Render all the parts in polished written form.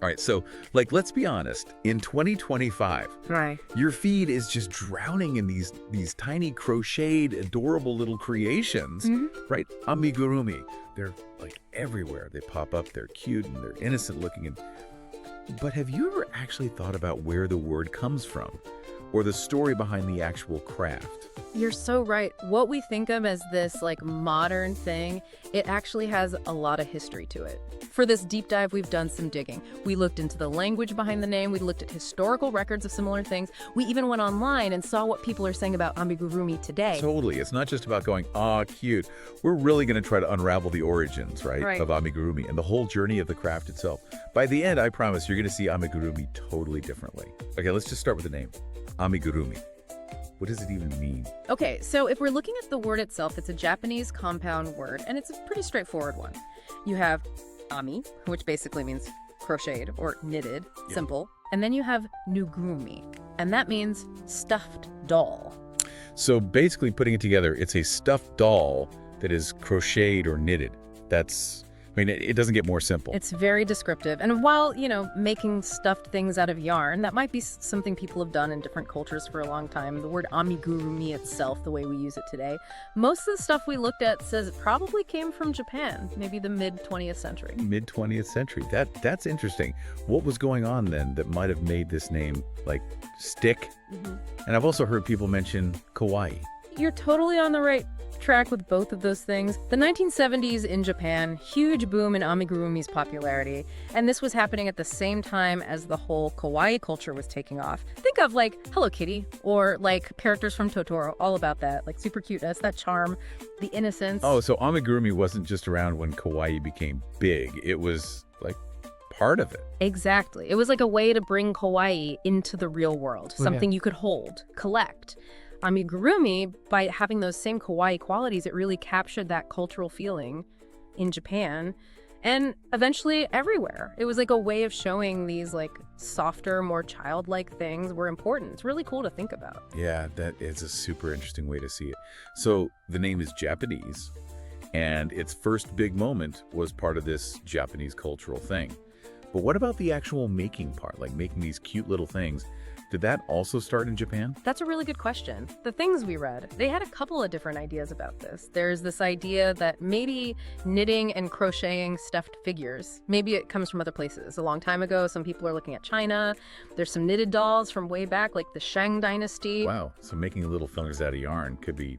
All right, so, let's be honest. In 2025, Right. your feed is just drowning in these tiny crocheted, adorable little creations, right? Amigurumi. They're, everywhere. They pop up. They're cute, and they're innocent looking. But have you ever actually thought about where the word comes from? Or the story behind the actual craft? You're so right. What we think of as this modern thing, it actually has a lot of history to it. For this deep dive, we've done some digging. We looked into the language behind the name. We looked at historical records of similar things. We even went online and saw what people are saying about amigurumi today. Totally. It's not just about going, cute. We're really going to try to unravel the origins, Right. of amigurumi and the whole journey of the craft itself. By the end, I promise you're going to see amigurumi totally differently. Okay, let's just start with the name. Amigurumi. What does it even mean? Okay, so if we're looking at the word itself, it's a Japanese compound word, and it's a pretty straightforward one. You have ami, which basically means crocheted or knitted, simple. And then you have nugurumi, and that means stuffed doll. So basically putting it together, it's a stuffed doll that is crocheted or knitted. It doesn't get more simple. It's very descriptive. And while, making stuffed things out of yarn, that might be something people have done in different cultures for a long time. The word amigurumi itself, the way we use it today, most of the stuff we looked at says it probably came from Japan, maybe the mid-20th century. Mid-20th century. That's interesting. What was going on then that might have made this name, stick? And I've also heard people mention kawaii. You're totally on the right track with both of those things. The 1970s in Japan, huge boom in amigurumi's popularity, and this was happening at the same time as the whole kawaii culture was taking off. Think of Hello Kitty or characters from Totoro, all about that, super cuteness, that charm, the innocence. Oh, so amigurumi wasn't just around when kawaii became big. It was part of it. Exactly. It was a way to bring kawaii into the real world, something you could hold, collect. Amigurumi, by having those same kawaii qualities, it really captured that cultural feeling in Japan and eventually everywhere. It was a way of showing these softer, more childlike things were important. It's really cool to think about. Yeah, that is a super interesting way to see it. So the name is Japanese, and its first big moment was part of this Japanese cultural thing. But what about the actual making part, making these cute little things? Did that also start in Japan? That's a really good question. The things we read, they had a couple of different ideas about this. There's this idea that maybe knitting and crocheting stuffed figures, maybe it comes from other places. A long time ago, some people are looking at China. There's some knitted dolls from way back, like the Shang Dynasty. Wow, so making little things out of yarn could be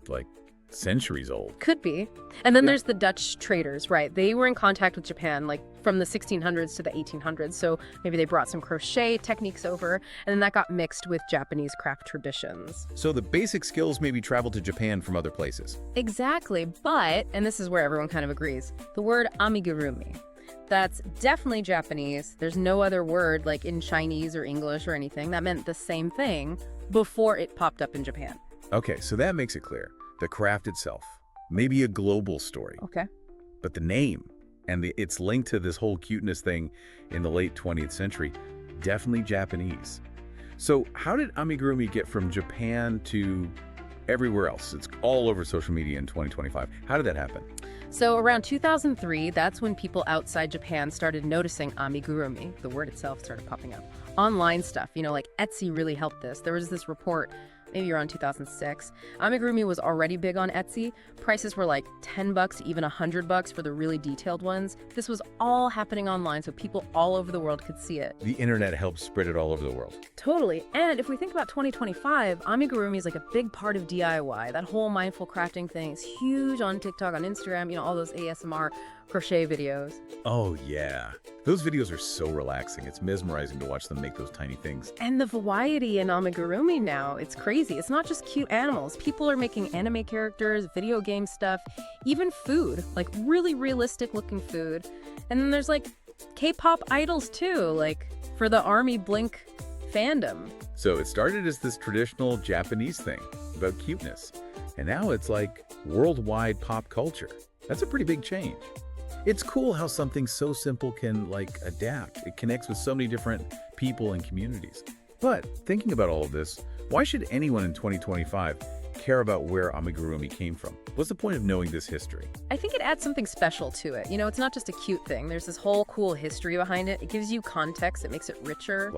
centuries old. Could be. And then there's the Dutch traders, right? They were in contact with Japan from the 1600s to the 1800s. So maybe they brought some crochet techniques over, and then that got mixed with Japanese craft traditions. So the basic skills maybe traveled to Japan from other places. Exactly. But, and this is where everyone kind of agrees, the word amigurumi, that's definitely Japanese. There's no other word in Chinese or English or anything that meant the same thing before it popped up in Japan. Okay, so that makes it clear. The craft itself, maybe a global story. Okay. But the name and its link to this whole cuteness thing in the late 20th century, definitely Japanese. So how did amigurumi get from Japan to everywhere else? It's all over social media in 2025. How did that happen? So around 2003, that's when people outside Japan started noticing amigurumi. The word itself started popping up. Online stuff, Etsy really helped this. There was this report maybe around 2006. Amigurumi was already big on Etsy. Prices were $10 to even $100 for the really detailed ones. This was all happening online, so people all over the world could see it. The internet helped spread it all over the world. Totally. And if we think about 2025, amigurumi is a big part of DIY. That whole mindful crafting thing is huge on TikTok, on Instagram, all those ASMR crochet videos. Oh, yeah. Those videos are so relaxing. It's mesmerizing to watch them make those tiny things. And the variety in amigurumi now, it's crazy. It's not just cute animals. People are making anime characters, video game stuff, even food, really realistic looking food. And then there's K-pop idols too, for the Army Blink fandom. So it started as this traditional Japanese thing about cuteness. And now it's worldwide pop culture. That's a pretty big change. It's cool how something so simple can adapt. It connects with so many different people and communities. But thinking about all of this, why should anyone in 2025 care about where amigurumi came from? What's the point of knowing this history? I think it adds something special to it. You know, it's not just a cute thing. There's this whole cool history behind it. It gives you context. It makes it richer.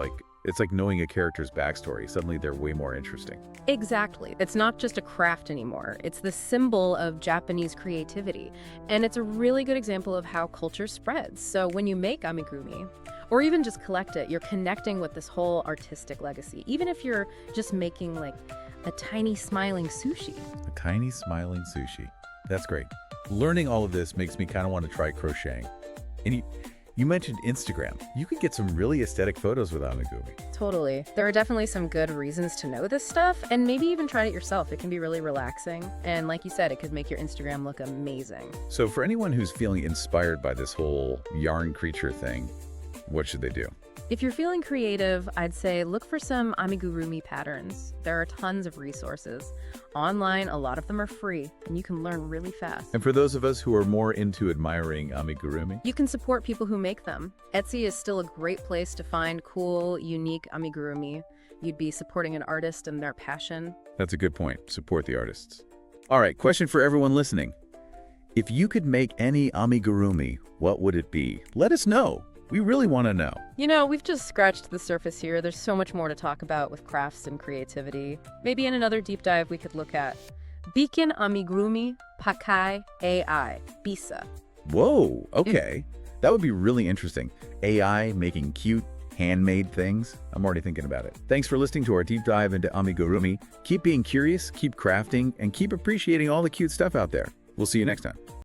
It's like knowing a character's backstory. Suddenly they're way more interesting. Exactly. It's not just a craft anymore. It's the symbol of Japanese creativity. And it's a really good example of how culture spreads. So when you make amigurumi, or even just collect it, you're connecting with this whole artistic legacy. Even if you're just making like a tiny smiling sushi. A tiny smiling sushi. That's great. Learning all of this makes me kind of want to try crocheting. And you mentioned Instagram. You could get some really aesthetic photos with amigurumi. Totally. There are definitely some good reasons to know this stuff, and maybe even try it yourself. It can be really relaxing. And like you said, it could make your Instagram look amazing. So for anyone who's feeling inspired by this whole yarn creature thing, what should they do? If you're feeling creative, I'd say look for some amigurumi patterns. There are tons of resources. Online, a lot of them are free, and you can learn really fast. And for those of us who are more into admiring amigurumi, You can support people who make them. Etsy is still a great place to find cool, unique amigurumi. You'd be supporting an artist and their passion. that's a good point. Support the artists. All right, question for everyone listening. If you could make any amigurumi, what would it be? Let us know. We really want to know. You know, we've just scratched the surface here. There's so much more to talk about with crafts and creativity. Maybe in another deep dive we could look at Bikin amigurumi pakai AI, BISA. Whoa, okay. That would be really interesting. AI making cute, handmade things. I'm already thinking about it. Thanks for listening to our deep dive into amigurumi. Keep being curious, keep crafting, and keep appreciating all the cute stuff out there. We'll see you next time.